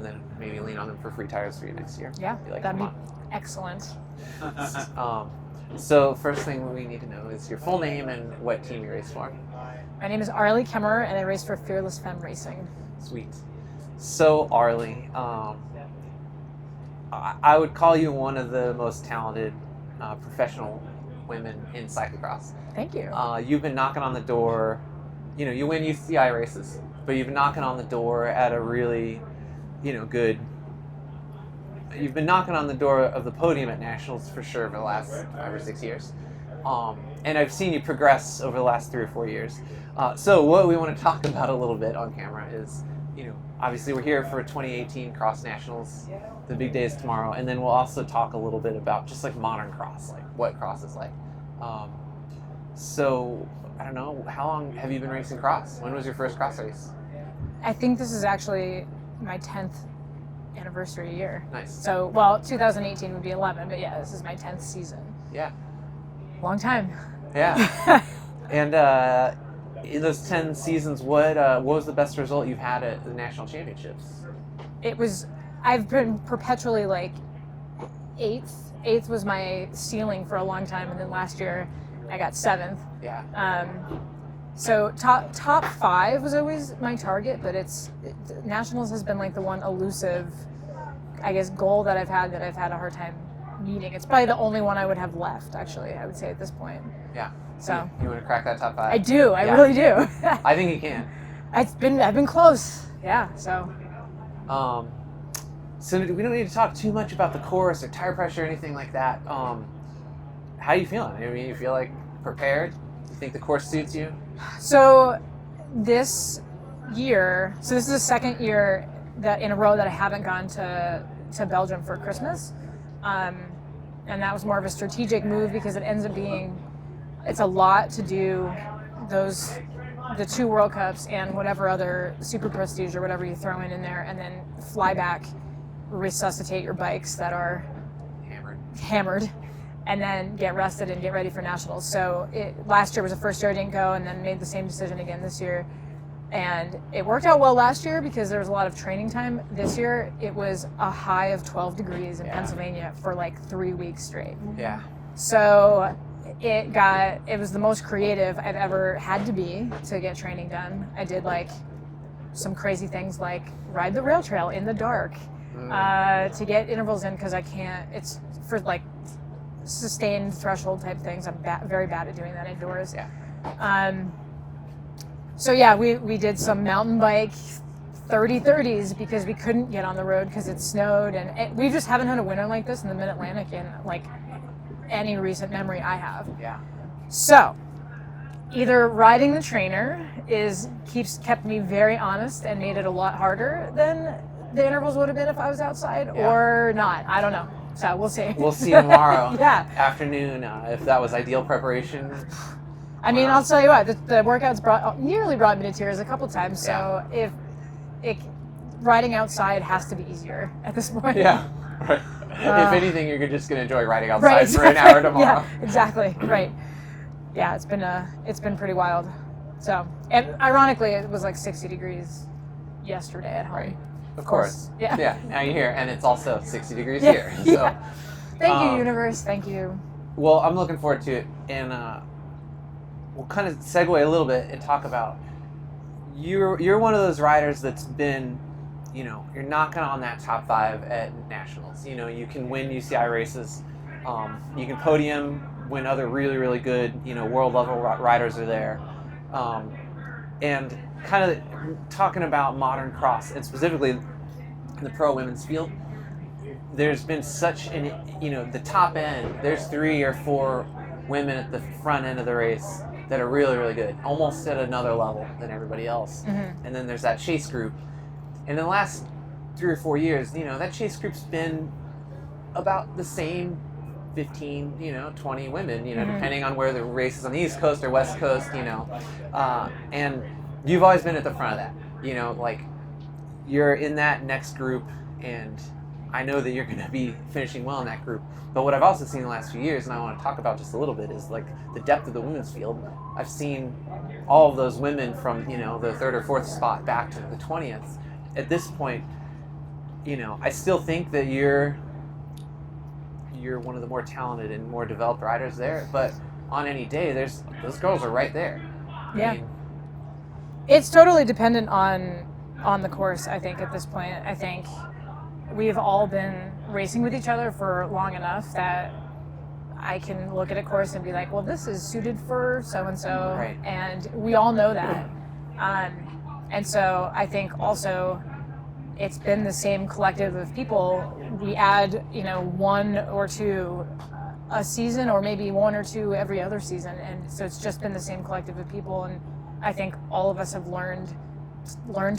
then maybe lean on them for free tires for you next year. Yeah, be like, that'd come be excellent. on. So first thing we need to know is your full name and what team you race for. My name is Arley Kemmerer, and I race for Fearless Femme Racing. Sweet. So Arley, I would call you one of the most talented professional women in cyclocross. Thank you. You've been knocking on the door, you win UCI races, but you've been knocking on the door at a really, good. You've been knocking on the door of the podium at nationals for sure for the last 5 or 6 years. And I've seen you progress over the last 3 or 4 years. So what we want to talk about a little bit on camera is, obviously we're here for 2018 Cross Nationals. The big day is tomorrow. And then we'll also talk a little bit about just like modern cross, like what cross is like. So I don't know, how long have you been racing cross? When was your first cross race? I think this is actually my 10th anniversary year. Nice. So, 2018 would be 11, but yeah, this is my 10th season. Yeah. Long time. Yeah. And in those 10 seasons, what was the best result you've had at the national championships? I've been perpetually like 8th. 8th was my ceiling for a long time, and then last year I got 7th. Yeah. So top 5 was always my target, but nationals has been like the one elusive, I guess, goal that I've had a hard time meeting. It's probably the only one I would have left, actually, I would say at this point. Yeah. So you want to crack that top 5? I do. I really do. I think you can. I've been close. Yeah. So. So we don't need to talk too much about the course or tire pressure or anything like that. How are you feeling? I mean, you feel like prepared? You think the course suits you? So this is the second year that in a row that I haven't gone to Belgium for Christmas. And that was more of a strategic move because it ends up being, it's a lot to do the 2 World Cups and whatever other super prestige or whatever you throw in there, and then fly back, resuscitate your bikes that are hammered, and then get rested and get ready for nationals. So last year was the first year I didn't go, and then made the same decision again this year. And it worked out well last year because there was a lot of training time. This year, it was a high of 12 degrees in Pennsylvania for like 3 weeks straight. Yeah. So it was the most creative I've ever had to be to get training done. I did like some crazy things like ride the rail trail in the dark to get intervals in because I can't, it's for like sustained threshold type things. I'm very bad at doing that indoors. Yeah. So yeah, we did some mountain bike 30-30s because we couldn't get on the road because it snowed, and we just haven't had a winter like this in the Mid-Atlantic in like any recent memory I have. Yeah. So either riding the trainer kept me very honest and made it a lot harder than the intervals would have been if I was outside, or not. I don't know. So we'll see. We'll see tomorrow afternoon if that was ideal preparation. I mean, I'll tell you what, the workouts nearly brought me to tears a couple times. So riding outside has to be easier at this point. Yeah, right. If anything, you're just going to enjoy riding outside for an hour tomorrow. Yeah, exactly. Right. Yeah, it's been pretty wild. So, and ironically, it was like 60 degrees yesterday at home. Right. Of course. Yeah. Yeah. Now you're here, and it's also 60 degrees Yeah. here. So, Yeah. Thank you, universe. Thank you. Well, I'm looking forward to it, and we'll kind of segue a little bit and talk about you're one of those riders that's been, you're knocking on that top 5 at nationals. You can win UCI races, you can podium when other really, really good, world level riders are there, and kind of talking about modern cross and specifically the pro women's field. There's been such the top end. There's 3 or 4 women at the front end of the race that are really, really good, almost at another level than everybody else. Mm-hmm. And then there's that chase group. And in the last 3 or 4 years, that chase group's been about the same 15, 20 women, mm-hmm. depending on where the race is on the East Coast or West Coast, and you've always been at the front of that, like you're in that next group, and I know that you're going to be finishing well in that group. But what I've also seen in the last few years, and I want to talk about just a little bit, is like the depth of the women's field. I've seen all of those women from, the 3rd or 4th spot back to the 20th. At this point, I still think that you're one of the more talented and more developed riders there, but on any day, those girls are right there. Yeah. I mean, it's totally dependent on the course, I think, at this point. I think we've all been racing with each other for long enough that I can look at a course and be like, well, this is suited for so-and-so, Right. and we all know that. And so I think also it's been the same collective of people. We add, one or two a season, or maybe one or two every other season, and so it's just been the same collective of people. And I think all of us have learned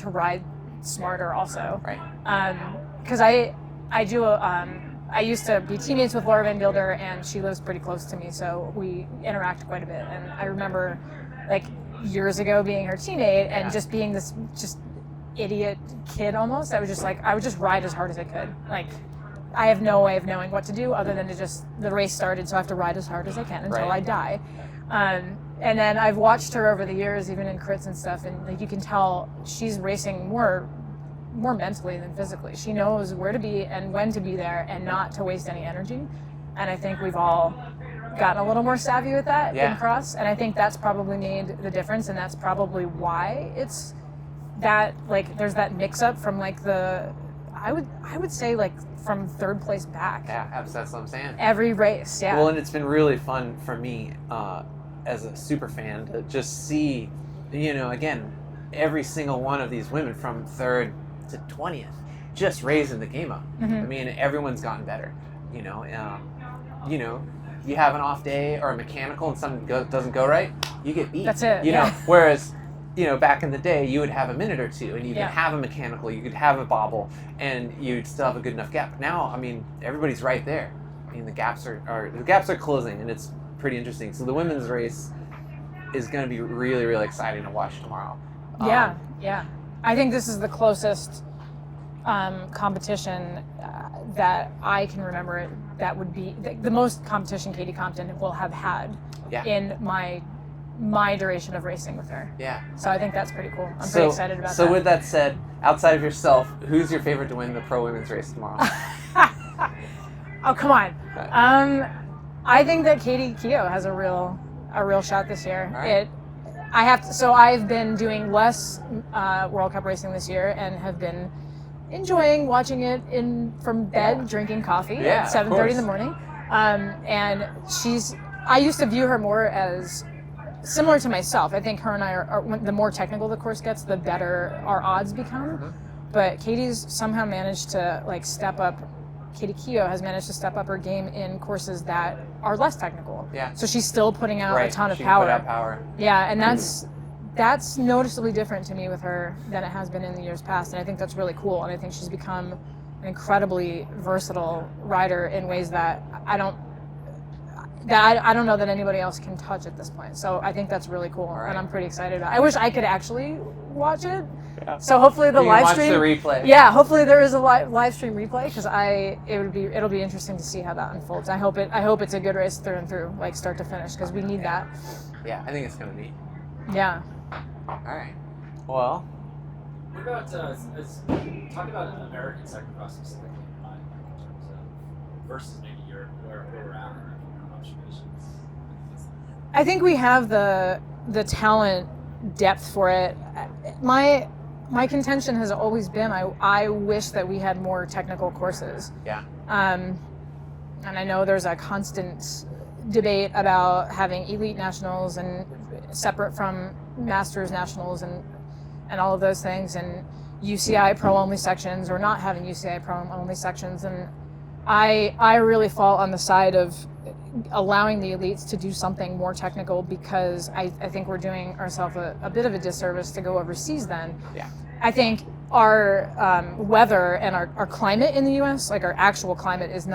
to ride smarter also. Right. Because I used to be teammates with Laura Van Gilder, and she lives pretty close to me, so we interact quite a bit. And I remember, like, years ago being her teammate and just being this just idiot kid almost. I would just ride as hard as I could. Like, I have no way of knowing what to do other than the race started, so I have to ride as hard as I can until I die. And then I've watched her over the years, even in crits and stuff, and like you can tell she's racing more mentally than physically. She knows where to be and when to be there and not to waste any energy. And I think we've all gotten a little more savvy with that in cross. And I think that's probably made the difference, and that's probably why it's that, like, there's that mix up from like I would say like from third place back. Yeah, that's what I'm saying. Every race, yeah. Well, and it's been really fun for me as a super fan to just see, again, every single one of these women from third to 20th just raising the game up. Mm-hmm. I mean, everyone's gotten better. You have an off day or a mechanical and something doesn't go right, you get beat. That's it. Whereas, back in the day, you would have a minute or two, and you could have a mechanical, you could have a bobble, and you'd still have a good enough gap. Now, I mean, everybody's right there. I mean, the gaps are closing, and it's pretty interesting. So the women's race is going to be really, really exciting to watch tomorrow. Yeah. I think this is the closest competition that I can remember that would be the most competition Katie Compton will have had in my duration of racing with her. Yeah. So I think that's pretty cool. I'm pretty excited about that. So with that said, outside of yourself, who's your favorite to win the pro women's race tomorrow? Oh, come on. I think that Katie Keough has a real shot this year. All right. I've been doing less World Cup racing this year and have been enjoying watching it from bed, drinking coffee at 7:30 in the morning. And I used to view her more as similar to myself. I think her and I are the more technical the course gets, the better our odds become. Mm-hmm. But Katie's somehow managed to step up. Katie Keough has managed to step up her game in courses that are less technical. Yeah. So she's still putting out a ton of she power. Put out power. Yeah, and that's noticeably different to me with her than it has been in the years past, and I think that's really cool. And I think she's become an incredibly versatile rider in ways that I don't know that anybody else can touch at this point. So I think that's really cool, and I'm pretty excited about it. I wish I could actually watch it. Yeah. So hopefully the live stream. Watch the replay. Yeah, hopefully there is a live stream replay, because it'll be interesting to see how that unfolds. I hope it's a good race through and through, like start to finish, because we need that. Yeah, I think it's gonna be. Yeah. All right. Well. What about talk about American cyclocross specifically in terms of versus maybe Europe, where we're at in your observations? I think we have the talent depth for it. My contention has always been I wish that we had more technical courses. Yeah. And I know there's a constant debate about having elite nationals and separate from masters nationals and all of those things, and UCI pro only sections or not having UCI pro only sections. And I really fall on the side of allowing the elites to do something more technical, because I think we're doing ourselves a bit of a disservice to go overseas then. Yeah. I think our weather and our climate in the U.S., like our actual climate, is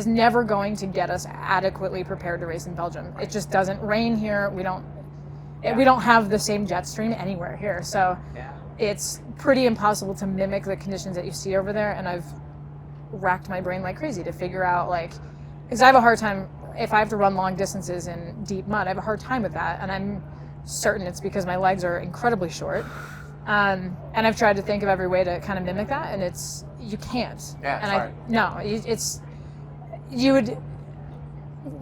never going to get us adequately prepared to race in Belgium. It just doesn't rain here. We don't have the same jet stream anywhere here. So it's pretty impossible to mimic the conditions that you see over there. And I've racked my brain like crazy to figure out, because I have a hard time, if I have to run long distances in deep mud, I have a hard time with that. And I'm certain it's because my legs are incredibly short. And I've tried to think of every way to kind of mimic that, and you can't. Yeah, it's and hard. You would,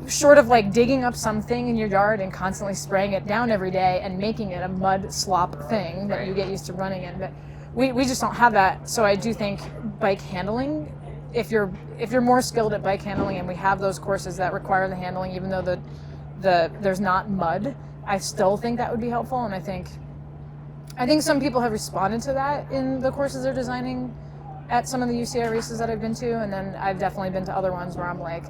short of like digging up something in your yard and constantly spraying it down every day and making it a mud slop thing that you get used to running in, but we just don't have that. So I do think bike handling, if you're more skilled at bike handling, and we have those courses that require the handling, even though there's not mud, I still think that would be helpful. And I think some people have responded to that in the courses they're designing at some of the UCI races that I've been to, and then I've definitely been to other ones where I'm like,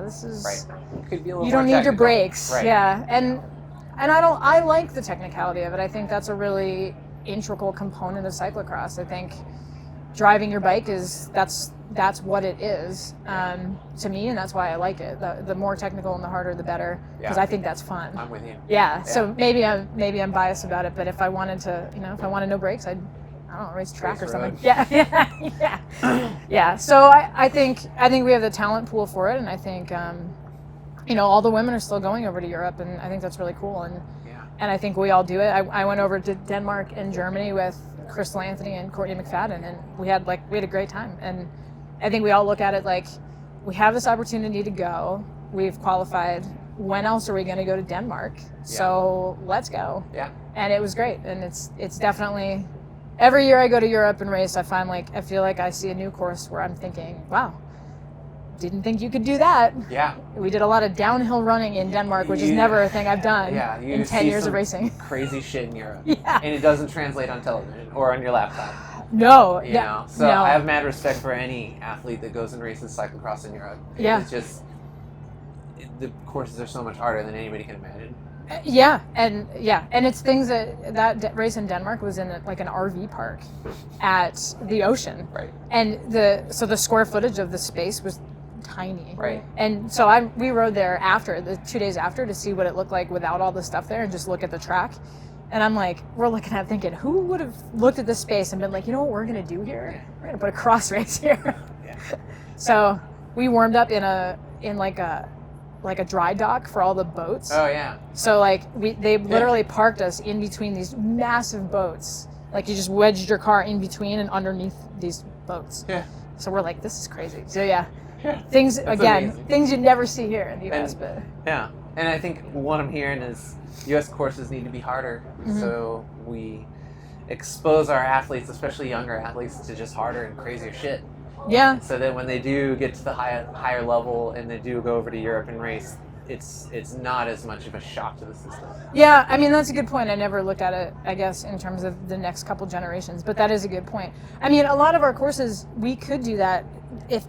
this is Could be a little you don't more need your technical. brakes. Right. Yeah, and I like the technicality of it. I think that's a really integral component of cyclocross. I think driving your bike that's what it is to me, and that's why I like it. The more technical and the harder, the better, because I think that's fun. I'm with you. Yeah. So maybe I'm biased about it, but if I wanted to, if I wanted no brakes, I don't know, race track Race or something. road. Yeah. Yeah. So I think we have the talent pool for it, and I think all the women are still going over to Europe, and I think that's really cool. And I think we all do it. I went over to Denmark and Germany with Crystal Anthony and Courtney McFadden, and we had a great time. And I think we all look at it like, we have this opportunity to go. We've qualified. When else are we going to go to Denmark? So let's go. Yeah. And it was great. And it's definitely, every year I go to Europe and race, I feel like I see a new course where I'm thinking, wow, didn't think you could do that. Yeah. We did a lot of downhill running in Denmark, which is never a thing I've done in 10 years of racing. Crazy shit in Europe. Yeah. And it doesn't translate on television or on your laptop. No. You know? So I have mad respect for any athlete that goes and races cyclocross in Europe. Yeah. It's just, the courses are so much harder than anybody can imagine. Yeah, and it's things that race in Denmark was in an RV park at the ocean. Right. And the square footage of the space was tiny. Right. And so we rode there the 2 days after, to see what it looked like without all the stuff there and just look at the track. And I'm like, we're looking at it thinking, who would have looked at this space and been like, you know what we're gonna do here? We're gonna put a cross race here. Yeah. So we warmed up in a dry dock for all the boats. Oh yeah. So they literally parked us in between these massive boats. Like, you just wedged your car in between and underneath these boats. Yeah. So we're like, this is crazy. So yeah. Yeah. Things amazing. Things you'd never see here in the US, but yeah. And I think what I'm hearing is US courses need to be harder. Mm-hmm. So we expose our athletes, especially younger athletes, to just harder and crazier shit. yeah. So that when they do get to the higher level and they do go over to Europe and race, it's not as much of a shock to the system. Yeah, I mean, that's a good point. I never looked at it, I guess, in terms of the next couple generations, but that is a good point. I mean, a lot of our courses, we could do that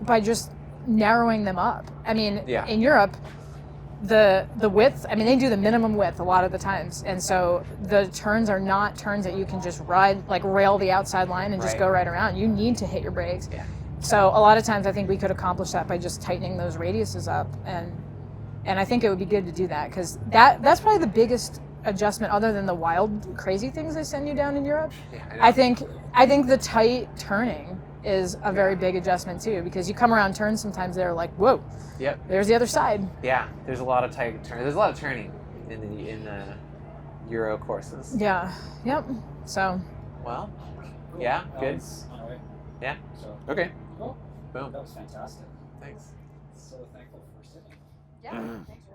by just narrowing them up. I mean, in Europe, the width, I mean, they do the minimum width a lot of the times, and so the turns are not turns that you can just rail the outside line and just go right around. You need to hit your brakes. Yeah. So a lot of times I think we could accomplish that by just tightening those radiuses up, and I think it would be good to do that, because that's probably the biggest adjustment, other than the wild, crazy things they send you down in Europe. Yeah, I think the tight turning is a very big adjustment too, because you come around turns sometimes they're like, whoa, there's the other side. Yeah, there's a lot of tight turn. There's a lot of turning in the Euro courses. Yeah. Yep. So. Well, yeah, good. On our way. Yeah. So, Okay. cool. Boom. That was fantastic. Thanks. So thankful for sitting. Yeah. Thanks.